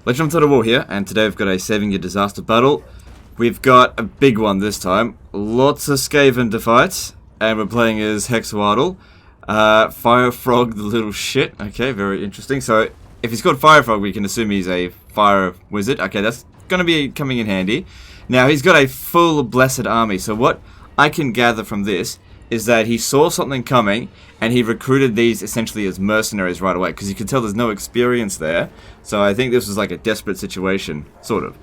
Let's jump to the wall here, and today we've got a Saving Your Disaster battle. We've got a big one this time. Lots of Skaven to fight, and we're playing as Hexwaddle. Fire Frog, the little shit. Okay, very interesting. So, if he's called Fire Frog, we can assume he's a fire wizard. Okay, that's gonna be coming in handy. Now, he's got a full blessed army, so what I can gather from this is that he saw something coming, and he recruited these essentially as mercenaries right away, because you can tell there's no experience there. So I think this was like a desperate situation, sort of.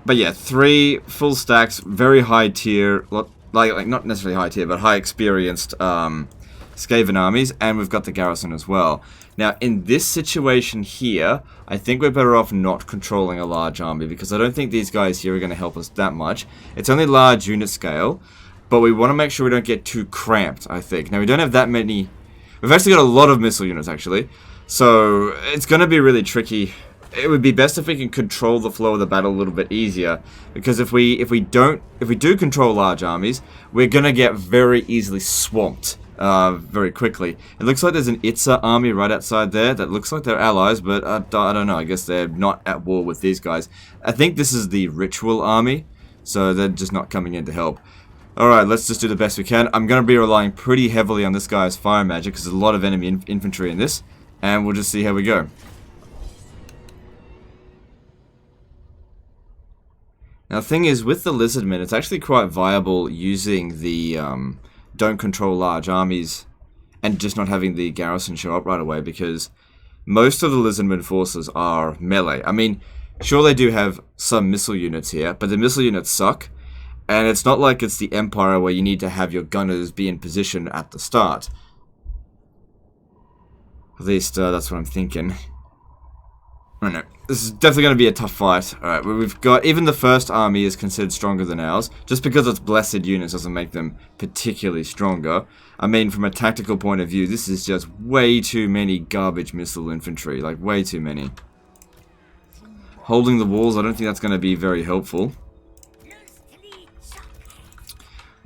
But yeah, 3 full stacks, very high tier, like not necessarily high tier, but high experienced Skaven armies, and we've got the garrison as well. Now, in this situation here, I think we're better off not controlling a large army, because I don't think these guys here are going to help us that much. It's only large unit scale, but we want to make sure we don't get too cramped, I think. Now, we don't have that many. We've actually got a lot of missile units, actually. So, it's going to be really tricky. It would be best if we can control the flow of the battle a little bit easier. Because if we do control large armies, we're going to get very easily swamped very quickly. It looks like there's an Itza army right outside there that looks like they're allies, but I don't know. I guess they're not at war with these guys. I think this is the Ritual army, so they're just not coming in to help. Alright, let's just do the best we can. I'm going to be relying pretty heavily on this guy's fire magic, because there's a lot of enemy infantry in this, and we'll just see how we go. Now, the thing is, with the Lizardmen, it's actually quite viable using the don't control large armies and just not having the garrison show up right away, because most of the Lizardmen forces are melee. I mean, sure, they do have some missile units here, but the missile units suck. And it's not like it's the Empire where you need to have your gunners be in position at the start. At least, that's what I'm thinking. I don't know. This is definitely going to be a tough fight. Alright, we've got... Even the first army is considered stronger than ours. Just because it's blessed units doesn't make them particularly stronger. I mean, from a tactical point of view, this is just way too many garbage missile infantry. Like, way too many. Holding the walls, I don't think that's going to be very helpful.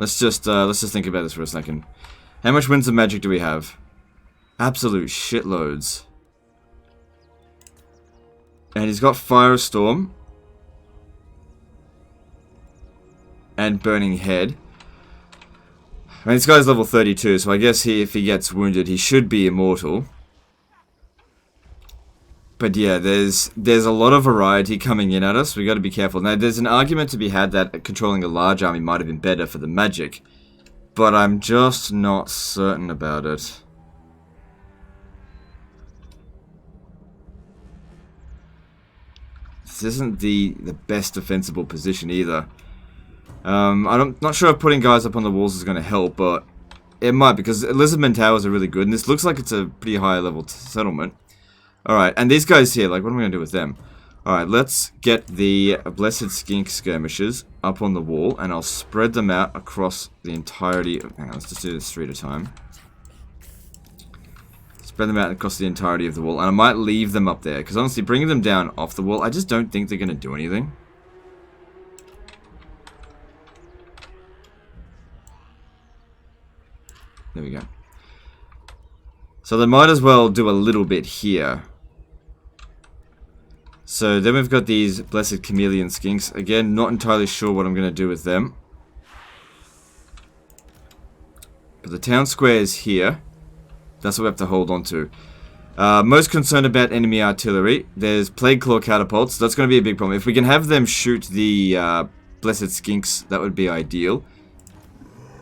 Let's just think about this for a second. How much winds of magic do we have? Absolute shitloads. And he's got Firestorm. And Burning Head. I mean, this guy's level 32, so I guess if he gets wounded, he should be immortal. But yeah, there's a lot of variety coming in at us. We got to be careful. Now, there's an argument to be had that controlling a large army might have been better for the magic, but I'm just not certain about it. This isn't the best defensible position either. I'm not sure if putting guys up on the walls is going to help, but it might, because Lizardmen towers are really good, and this looks like it's a pretty high level settlement. Alright, and these guys here, like, what am I going to do with them? Alright, let's get the Blessed Skink Skirmishers up on the wall, and I'll spread them out across the entirety of... Hang on, let's just do this 3 at a time. Spread them out across the entirety of the wall, and I might leave them up there, because honestly, bringing them down off the wall, I just don't think they're going to do anything. There we go. So they might as well do a little bit here. So then we've got these Blessed Chameleon Skinks. Again, not entirely sure what I'm going to do with them. But the town square is here. That's what we have to hold on to. Most concerned about enemy artillery. There's Plague Claw catapults. That's going to be a big problem. If we can have them shoot the Blessed Skinks, that would be ideal.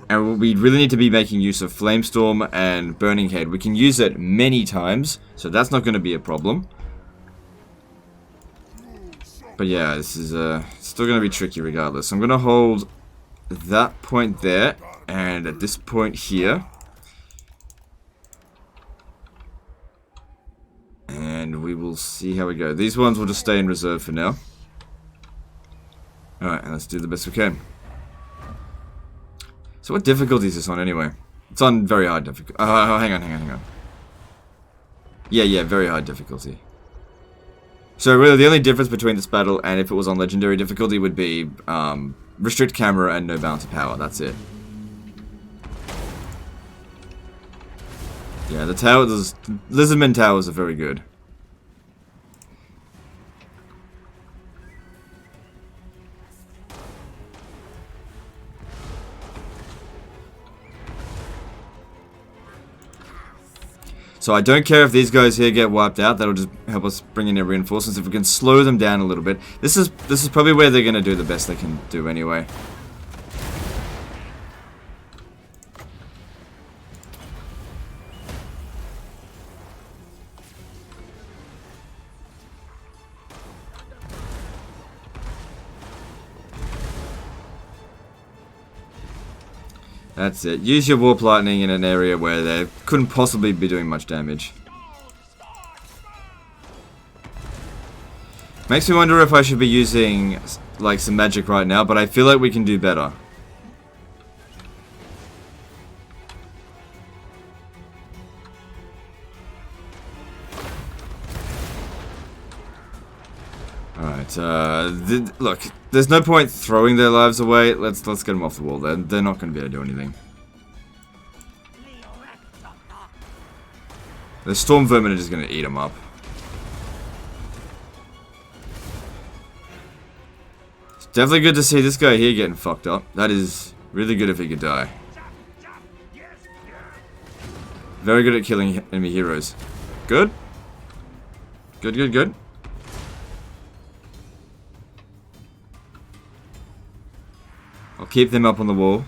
And we really need to be making use of Flamestorm and Burning Head. We can use it many times, so that's not going to be a problem. But yeah, this is still going to be tricky regardless. I'm going to hold that point there, and at this point here. And we will see how we go. These ones will just stay in reserve for now. Alright, and let's do the best we can. So what difficulty is this on anyway? It's on very hard difficulty. Hang on. Yeah, very hard difficulty. So really the only difference between this battle and if it was on legendary difficulty would be restrict camera and no balance of power. That's it. Yeah, the towers, Lizardmen towers are very good. So I don't care if these guys here get wiped out. That'll just help us bring in their reinforcements. If we can slow them down a little bit. This is probably where they're going to do the best they can do anyway. That's it. Use your Warp Lightning in an area where they couldn't possibly be doing much damage. Makes me wonder if I should be using like some magic right now, but I feel like we can do better. Alright, look, there's no point throwing their lives away. Let's get them off the wall. They're not going to be able to do anything. The Storm Vermin are just going to eat them up. It's definitely good to see this guy here getting fucked up. That is really good if he could die. Very good at killing enemy heroes. Good? Good, good, good. I'll keep them up on the wall.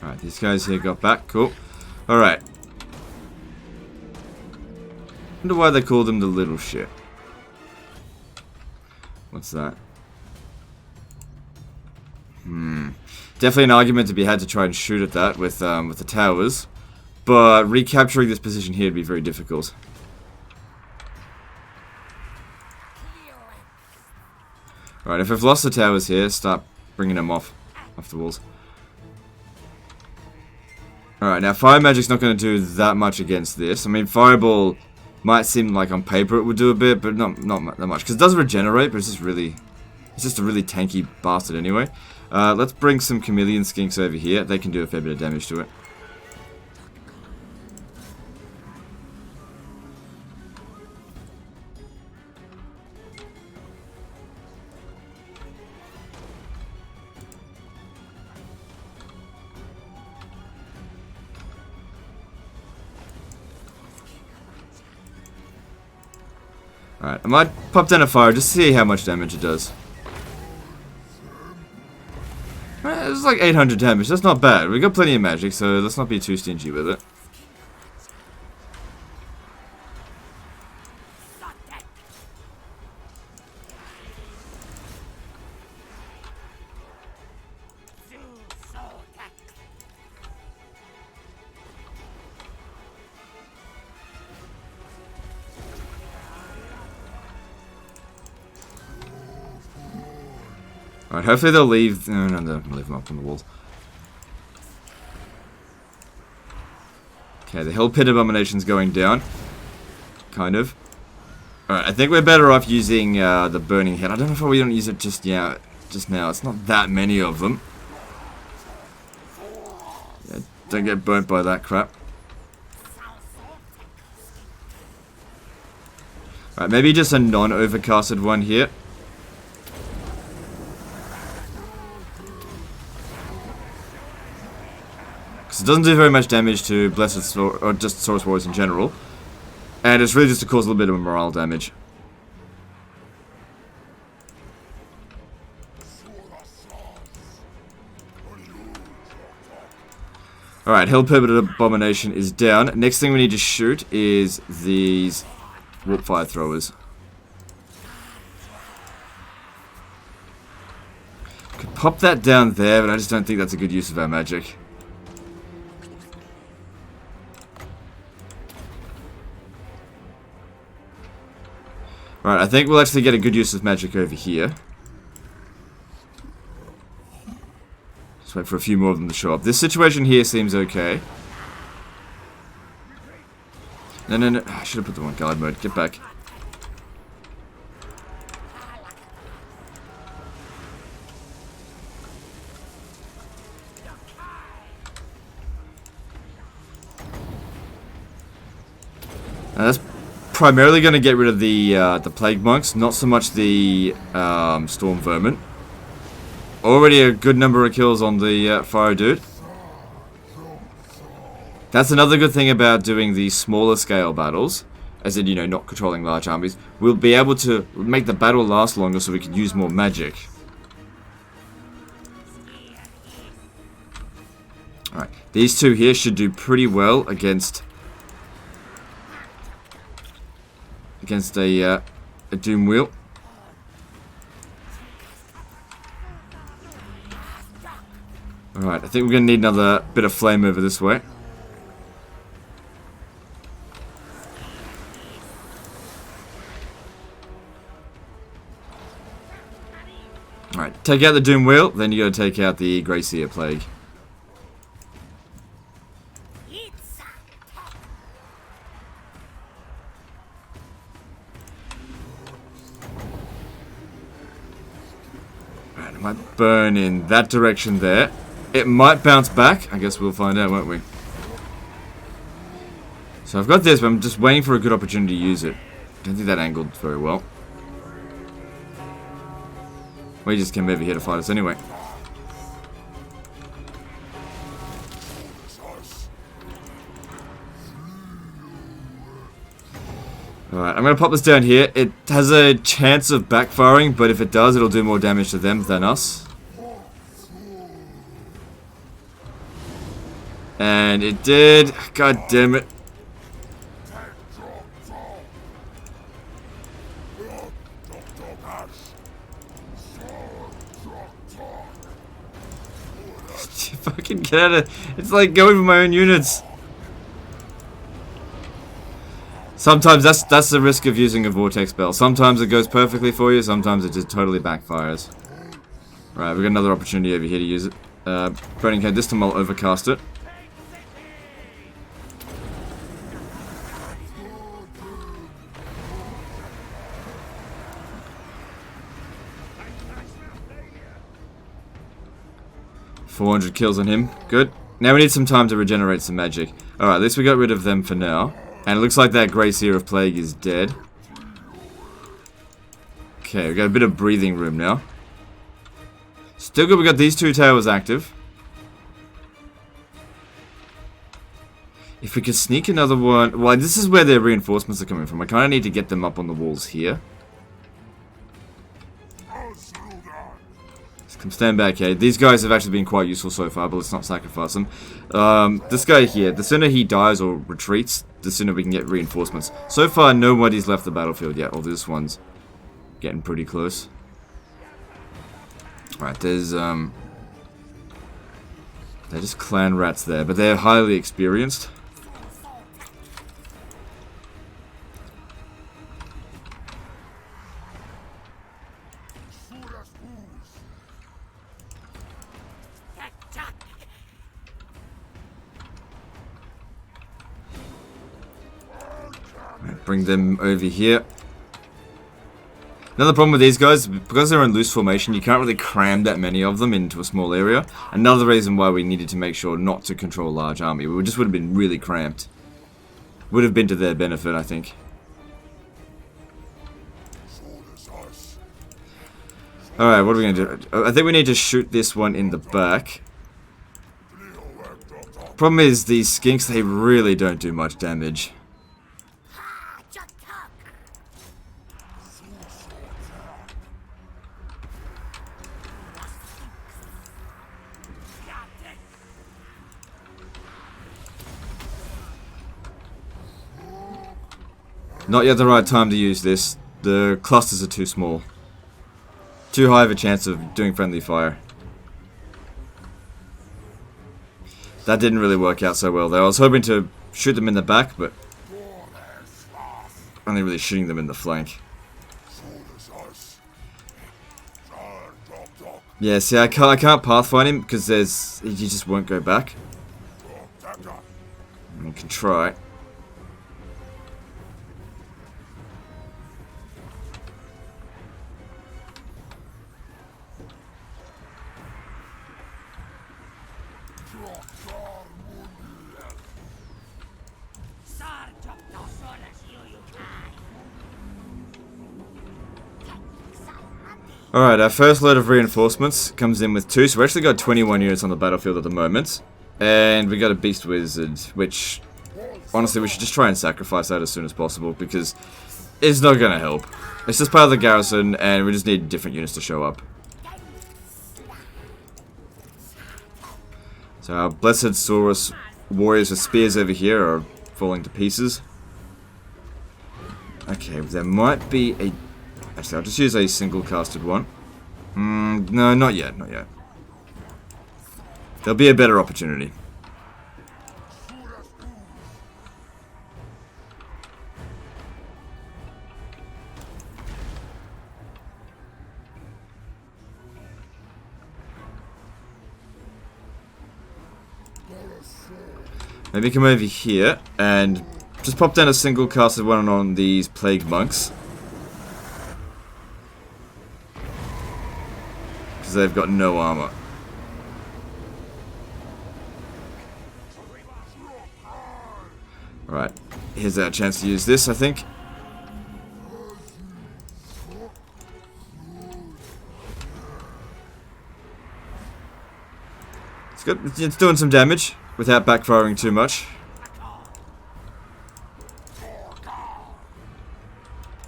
Alright, these guys here got back. Cool. Alright. Wonder why they called them the little shit. What's that? Definitely an argument to be had to try and shoot at that with the towers. But recapturing this position here would be very difficult. Alright, if we've lost the towers here, start bringing them off the walls. Alright, now Fire Magic's not going to do that much against this. I mean, Fireball might seem like on paper it would do a bit, but not that much. Because it does regenerate, but it's just a really tanky bastard anyway. Let's bring some Chameleon Skinks over here. They can do a fair bit of damage to it. Alright, I might pop down a fire just to see how much damage it does. It's like 800 damage, that's not bad. We got plenty of magic, so let's not be too stingy with it. Alright, hopefully they'll leave. No, they'll leave them up on the walls. Okay, the Hell Pit Abomination's going down. Kind of. Alright, I think we're better off using the Burning Head. I don't know if we don't use it just now. It's not that many of them. Yeah, don't get burnt by that crap. Alright, maybe just a non-overcasted one here. It doesn't do very much damage to Blessed or just Source Warriors in general. And it's really just to cause a little bit of morale damage. Alright, Hell Pit Abomination is down. Next thing we need to shoot is these Warp Fire Throwers. Could pop that down there, but I just don't think that's a good use of our magic. Alright, I think we'll actually get a good use of magic over here. Just wait for a few more of them to show up. This situation here seems okay. No. I should have put them on guard mode. Get back. Now that's primarily going to get rid of the plague monks, not so much the storm vermin. Already a good number of kills on the fire dude. That's another good thing about doing the smaller scale battles, as in, you know, not controlling large armies. We'll be able to make the battle last longer so we can use more magic. Alright, these two here should do pretty well against a Doom Wheel. Alright, I think we're going to need another bit of flame over this way. Alright, take out the Doom Wheel, then you got to take out the Grey Seer Plague. Alright, I might burn in that direction there. It might bounce back. I guess we'll find out, won't we? So I've got this, but I'm just waiting for a good opportunity to use it. Don't think that angled very well. We just came over here to fight us anyway. Alright, I'm going to pop this down here. It has a chance of backfiring, but if it does, it'll do more damage to them than us. And it did. God damn it. Fucking get out of... It's like going with my own units. Sometimes that's the risk of using a vortex spell. Sometimes it goes perfectly for you, sometimes it just totally backfires. Right, we've got another opportunity over here to use it. Burning Head, this time I'll overcast it. $400 kills on him. Good. Now we need some time to regenerate some magic. Alright, at least we got rid of them for now. And it looks like that Grey Seer of Plague is dead. Okay, we got a bit of breathing room now. Still good, we got these two towers active. If we could sneak another one... Well, this is where their reinforcements are coming from. I kind of need to get them up on the walls here. Come stand back here. These guys have actually been quite useful so far, but let's not sacrifice them. This guy here, the sooner he dies or retreats, the sooner we can get reinforcements. So far, nobody's left the battlefield yet, although this one's getting pretty close. Alright, there's, they're just clan rats there, but they're highly experienced. Bring them over here. Another problem with these guys, because they're in loose formation, you can't really cram that many of them into a small area. Another reason why we needed to make sure not to control a large army. We just would have been really cramped. Would have been to their benefit, I think. Alright, what are we going to do? I think we need to shoot this one in the back. Problem is, these skinks, they really don't do much damage. Not yet the right time to use this. The clusters are too small. Too high of a chance of doing friendly fire. That didn't really work out so well though. I was hoping to shoot them in the back, but only really shooting them in the flank. Yeah, see, I can't pathfind him because he just won't go back. I can try. Alright, our first load of reinforcements comes in with 2, so we actually got 21 units on the battlefield at the moment. And we got a Beast Wizard, which, honestly, we should just try and sacrifice that as soon as possible, because it's not going to help. It's just part of the garrison, and we just need different units to show up. So our Blessed Saurus warriors with spears over here are falling to pieces. Okay, there might be a... Actually, I'll just use a single casted one. No, not yet, not yet. There'll be a better opportunity. Maybe come over here and just pop down a single casted one on these plague monks. Because they've got no armor. Right, here's our chance to use this, I think. It's good. It's doing some damage without backfiring too much.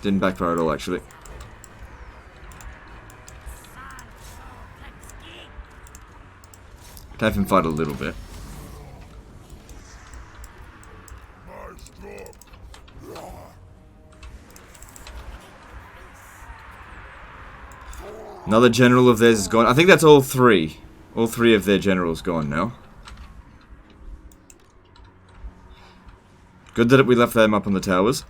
Didn't backfire at all, actually. Have him fight a little bit. Another general of theirs is gone. I think that's all 3. All 3 of their generals gone now. Good that we left them up on the towers.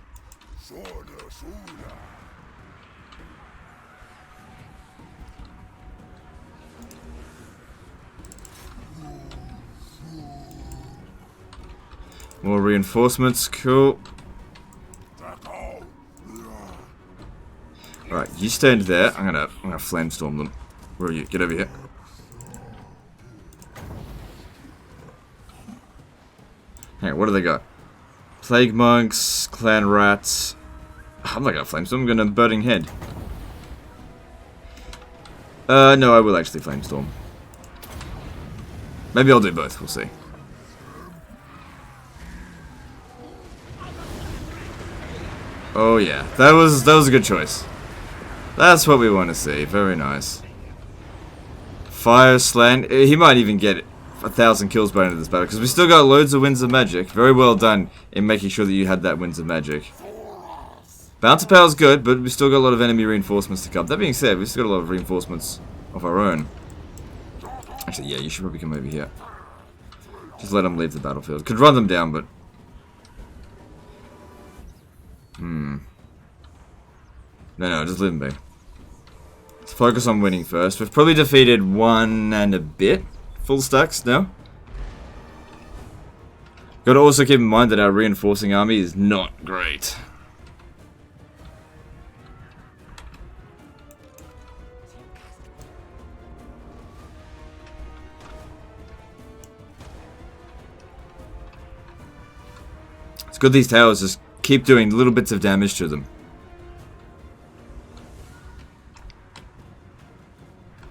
More reinforcements, cool. Alright, you stand there. I'm gonna flamestorm them. Where are you? Get over here. Hey, what do they got? Plague monks, clan rats. I'm not gonna flamestorm, I'm gonna burning head. No, I will actually flamestorm. Maybe I'll do both, we'll see. Oh yeah, that was a good choice. That's what we want to see. Very nice. Fire Slant. He might even get 1,000 kills by the end of this battle because we still got loads of Winds of Magic. Very well done in making sure that you had that Winds of Magic. Bouncer Power is good, but we still got a lot of enemy reinforcements to come. That being said, we've still got a lot of reinforcements of our own. Actually, yeah, you should probably come over here. Just let them leave the battlefield. Could run them down, but... No, just leave them be. Let's focus on winning first. We've probably defeated 1 and a bit full stacks now. Got to also keep in mind that our reinforcing army is not great. It's good these towers just keep doing little bits of damage to them.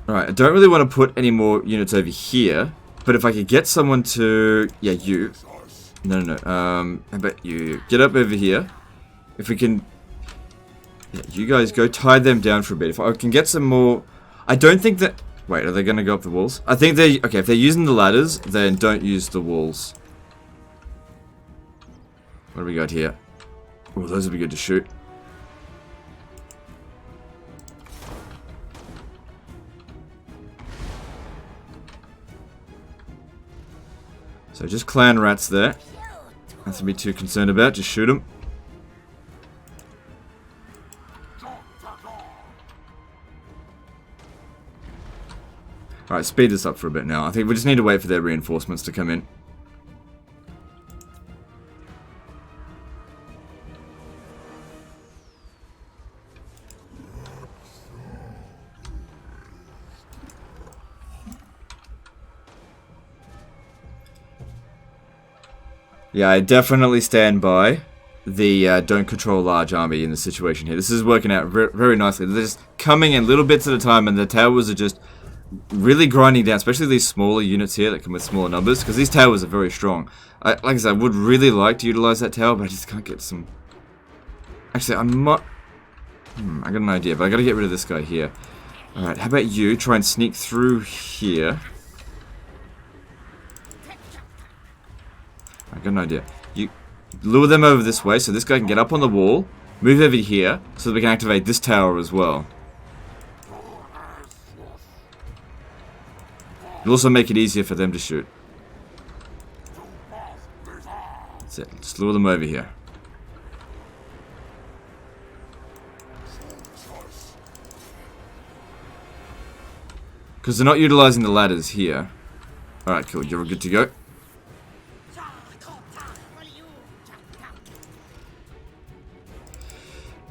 Alright, I don't really want to put any more units over here, but if I could get someone to... Yeah, you. No. How about you? Get up over here. If we can... Yeah, you guys go tie them down for a bit. If I can get some more... I don't think that... Wait, are they going to go up the walls? I think they... Okay, if they're using the ladders, then don't use the walls. What do we got here? Oh, those would be good to shoot. So just clan rats there. Nothing to be too concerned about, just shoot them. Alright, speed this up for a bit now. I think we just need to wait for their reinforcements to come in. Yeah, I definitely stand by the don't control large army in the situation here. This is working out very nicely. They're just coming in little bits at a time, and the towers are just really grinding down, especially these smaller units here that come with smaller numbers, because these towers are very strong. Like I said, I would really like to utilize that tower, but I just can't get some... Actually, I might... I got an idea, but I gotta get rid of this guy here. Alright, how about you try and sneak through here? I got an idea. You lure them over this way so this guy can get up on the wall, move over here, so that we can activate this tower as well. It'll also make it easier for them to shoot. That's it. Let's lure them over here. Because they're not utilizing the ladders here. Alright, cool. You're good to go.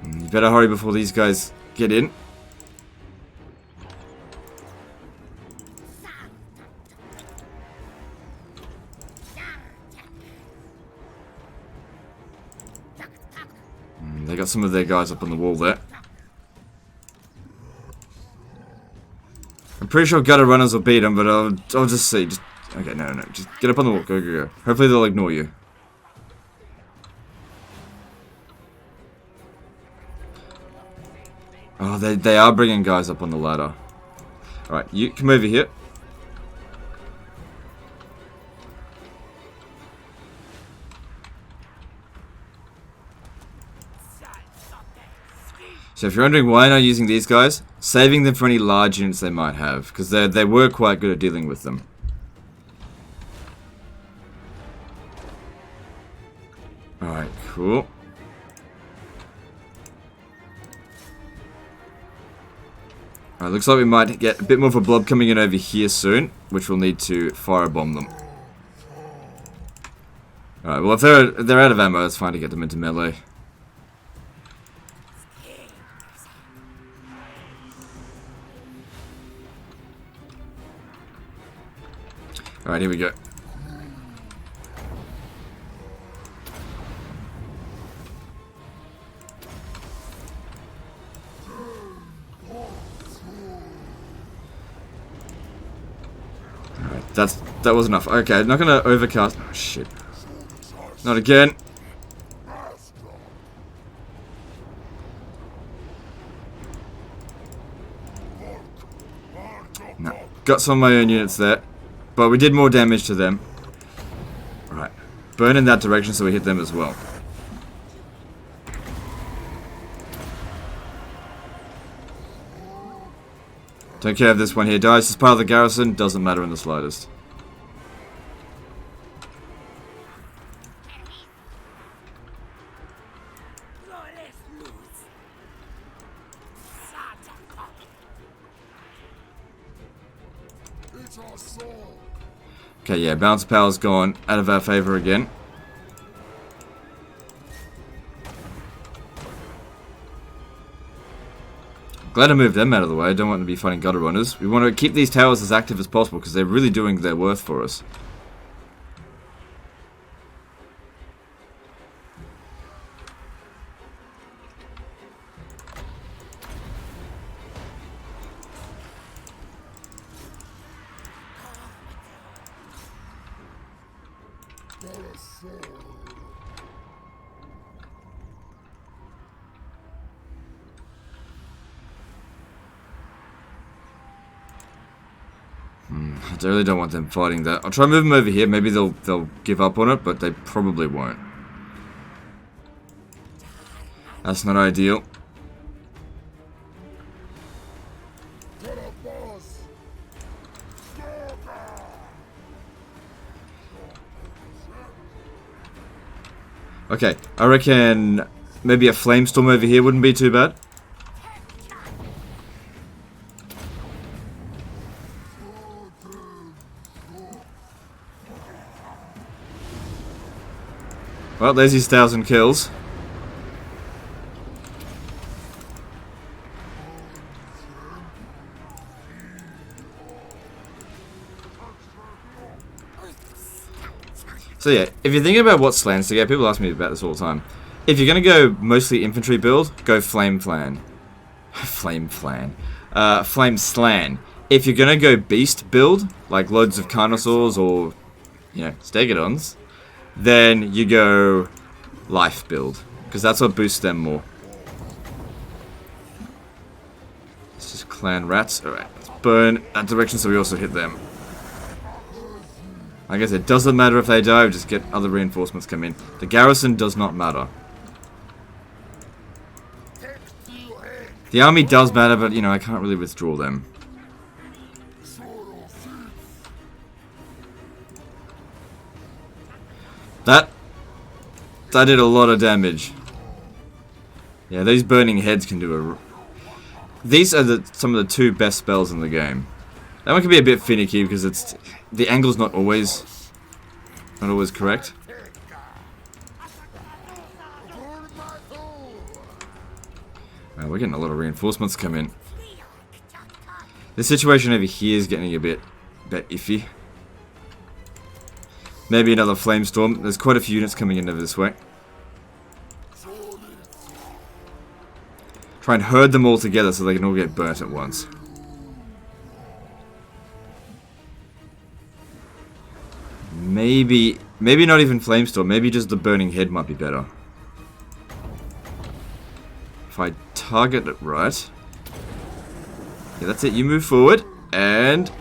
You better hurry before these guys get in. They got some of their guys up on the wall there. I'm pretty sure gutter runners will beat them, but I'll just see. Okay, no. Just get up on the wall. Go. Hopefully they'll ignore you. Oh, they are bringing guys up on the ladder. Alright, you come over here. So if you're wondering why I'm not using these guys, saving them for any large units they might have, because they were quite good at dealing with them. Alright, cool. Alright, looks like we might get a bit more of a blob coming in over here soon, which we'll need to firebomb them. Alright, well if they're out of ammo, it's fine to get them into melee. Alright, here we go. Alright, that was enough. Okay, I'm not gonna overcast. Oh shit. Not again. No. Got some of my own units there. But we did more damage to them. Right. Burn in that direction so we hit them as well. Don't care if this one here dies. It's part of the garrison. Doesn't matter in the slightest. Okay, yeah, bounce power's gone out of our favor again. Glad I moved them out of the way. I don't want to be fighting gutter runners. We want to keep these towers as active as possible because they're really doing their worth for us. I really don't want them fighting that. I'll try and move them over here. Maybe they'll give up on it, but they probably won't. That's not ideal. Okay, I reckon maybe a flamestorm over here wouldn't be too bad. Well, there's his 1,000 kills. So yeah, if you're thinking about what slants to get, people ask me about this all the time. If you're gonna go mostly infantry build, go Flame Flan. Flame Slan. If you're gonna go beast build, like loads of Carnosaurs or, you know, Stegodons, then you go life build, because that's what boosts them more. It's just clan rats. Alright, let's burn that direction so we also hit them. I guess it doesn't matter if they die, we just get other reinforcements come in. The garrison does not matter. The army does matter, but, you know, I can't really withdraw them. That did a lot of damage. Yeah, these burning heads can do a... These are some of the 2 best spells in the game. That one can be a bit finicky because it's... The angle's not always correct. We're getting a lot of reinforcements come in. The situation over here is getting a bit iffy. Maybe another flamestorm. There's quite a few units coming in over this way. Try and herd them all together so they can all get burnt at once. Maybe not even flamestorm. Maybe just the burning head might be better. If I target it right. Yeah, that's it. You move forward and...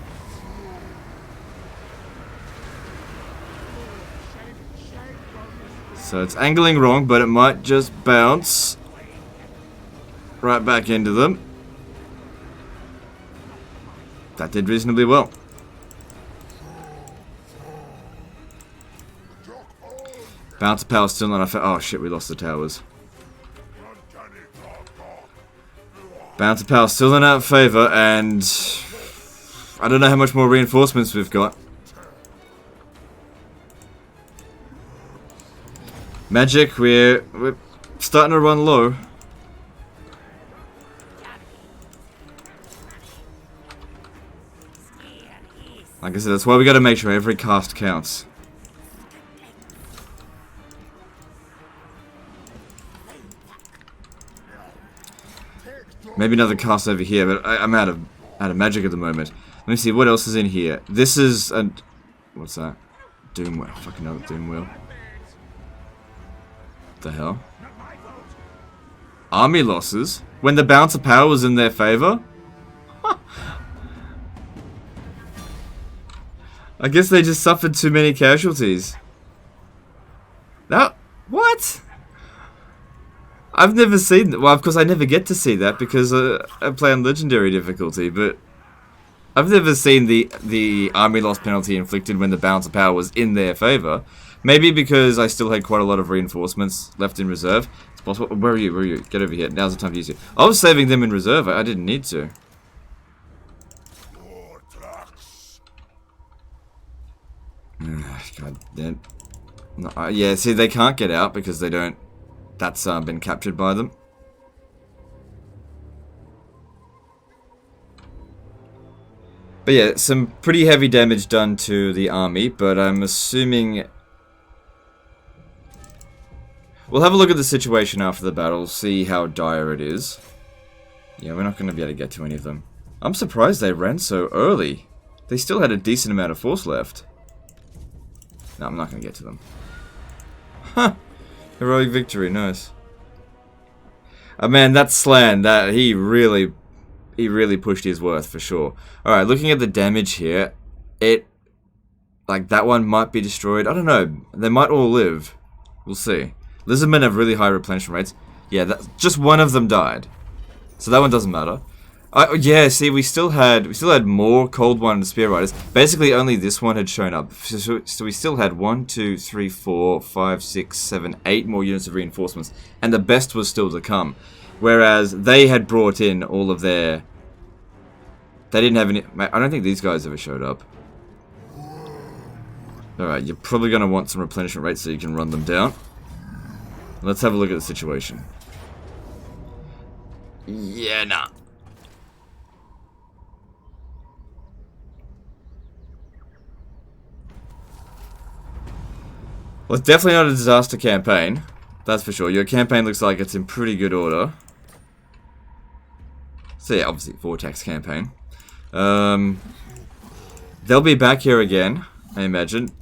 So it's angling wrong, but it might just bounce right back into them. That did reasonably well. Bounce of power still not... Oh shit, we lost the towers. Bounce of power still in our favor, and... I don't know how much more reinforcements we've got. Magic, we're starting to run low. Like I said, that's why we gotta make sure every cast counts. Maybe another cast over here, but I'm out of magic at the moment. Let me see what else is in here. This is a... What's that? Doom wheel. Fucking another doom wheel. What the hell? Army losses? When the bounce of power was in their favor? I guess they just suffered too many casualties. That... What? I've never seen that. Well, of course I never get to see that because I play on legendary difficulty, but I've never seen the army loss penalty inflicted when the bounce of power was in their favor. Maybe because I still had quite a lot of reinforcements left in reserve. It's possible. Where are you? Where are you? Get over here. Now's the time to use you. I was saving them in reserve. I didn't need to. God damn. No, yeah, see, they can't get out because they don't... That's been captured by them. But yeah, some pretty heavy damage done to the army, but I'm assuming... We'll have a look at the situation after the battle, see how dire it is. Yeah, we're not going to be able to get to any of them. I'm surprised they ran so early. They still had a decent amount of force left. No, I'm not going to get to them. Huh! Heroic victory, nice. Man, that Slan, he really pushed his worth for sure. Alright, looking at the damage here, like that one might be destroyed. I don't know, they might all live. We'll see. Lizardmen have really high replenishment rates. Yeah, just one of them died. So that one doesn't matter. Yeah, see, we still had more Cold One and Spear Riders. Basically, only this one had shown up. So we still had 1, 2, 3, 4, 5, 6, 7, 8 more units of reinforcements, and the best was still to come. Whereas they had brought in all of their... They didn't have any... I don't think these guys ever showed up. Alright, you're probably going to want some replenishment rates so you can run them down. Let's have a look at the situation. Yeah, nah. Well, it's definitely not a disaster campaign. That's for sure. Your campaign looks like it's in pretty good order. So yeah, obviously Vortex campaign. They'll be back here again, I imagine.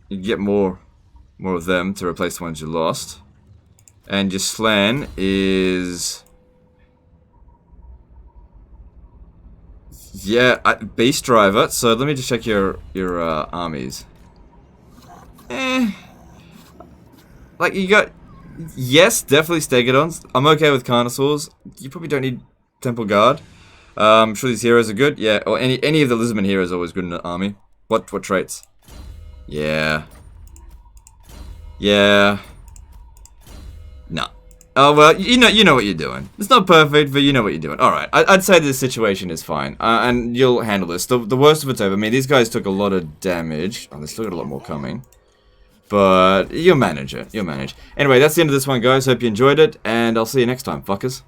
You get more of them to replace the ones you lost. And your Slan is... Yeah, Beast Driver. So let me just check your armies. Like, you got... Yes, definitely Stegodons. I'm okay with Carnosaurs. You probably don't need Temple Guard. I'm sure these heroes are good. Yeah, or any of the Lisbon heroes are always good in an army. What traits? Yeah. Yeah. No. Oh, well, you know what you're doing. It's not perfect, but you know what you're doing. Alright, I'd say this situation is fine. And you'll handle this. The worst of it's over. I mean, these guys took a lot of damage. Oh, they still got a lot more coming. But you'll manage it. You'll manage. Anyway, that's the end of this one, guys. Hope you enjoyed it. And I'll see you next time, fuckers.